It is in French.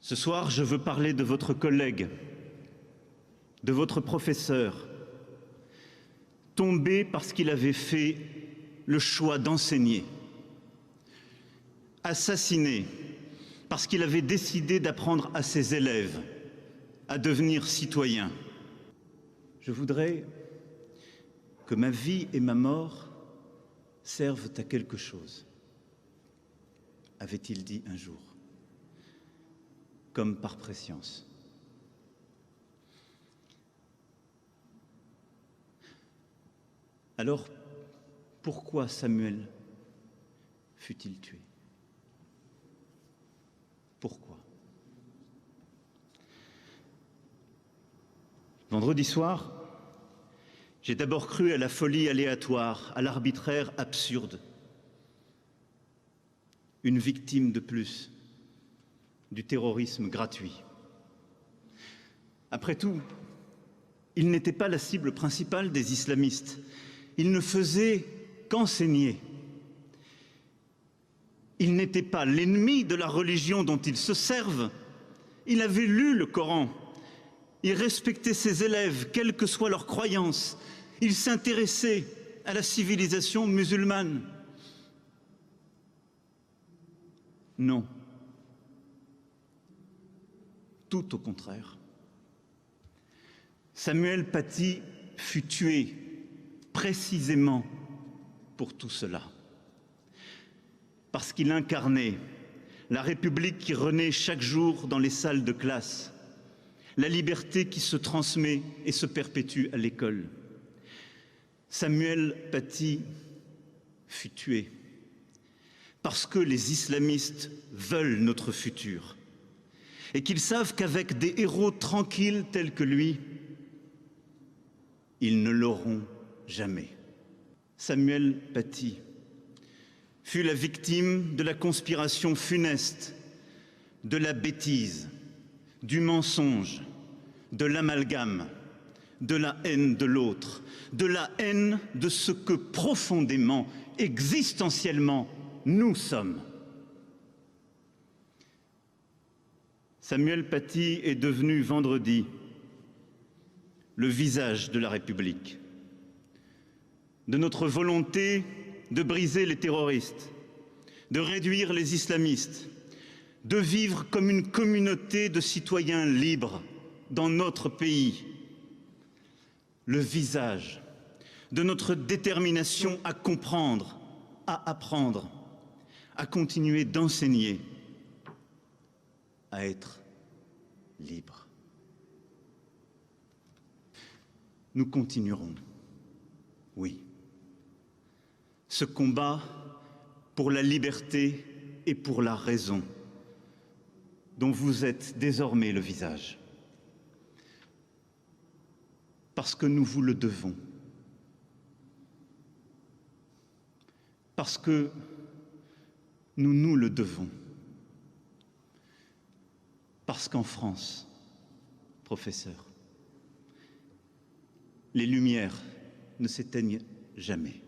Ce soir, je veux parler de votre collègue, de votre professeur, tombé parce qu'il avait fait le choix d'enseigner, assassiné parce qu'il avait décidé d'apprendre à ses élèves à devenir citoyens. Je voudrais que ma vie et ma mort servent à quelque chose, avait-il dit un jour, comme par prescience. Alors, pourquoi Samuel fut-il tué? Pourquoi? Vendredi soir, j'ai d'abord cru à la folie aléatoire, à l'arbitraire absurde. Une victime de plus du terrorisme gratuit. Après tout, il n'était pas la cible principale des islamistes. Il ne faisait qu'enseigner. Il n'était pas l'ennemi de la religion dont ils se servent. Il avait lu le Coran. Il respectait ses élèves, quelle que soit leur croyance. Il s'intéressait à la civilisation musulmane. Non. Tout au contraire. Samuel Paty fut tué précisément pour tout cela. Parce qu'il incarnait la République qui renaît chaque jour dans les salles de classe, la liberté qui se transmet et se perpétue à l'école. Samuel Paty fut tué parce que les islamistes veulent notre futur et qu'ils savent qu'avec des héros tranquilles tels que lui, ils ne l'auront jamais. Samuel Paty fut la victime de la conspiration funeste, de la bêtise, du mensonge, de l'amalgame, de la haine de l'autre, de la haine de ce que profondément, existentiellement, nous sommes. Samuel Paty est devenu vendredi le visage de la République, de notre volonté de briser les terroristes, de réduire les islamistes, de vivre comme une communauté de citoyens libres dans notre pays, le visage de notre détermination à comprendre, à apprendre, à continuer d'enseigner, à être libre. Nous continuerons, oui, ce combat pour la liberté et pour la raison dont vous êtes désormais le visage. Parce que nous vous le devons. Parce que nous nous le devons. Parce qu'en France, professeur, les lumières ne s'éteignent jamais.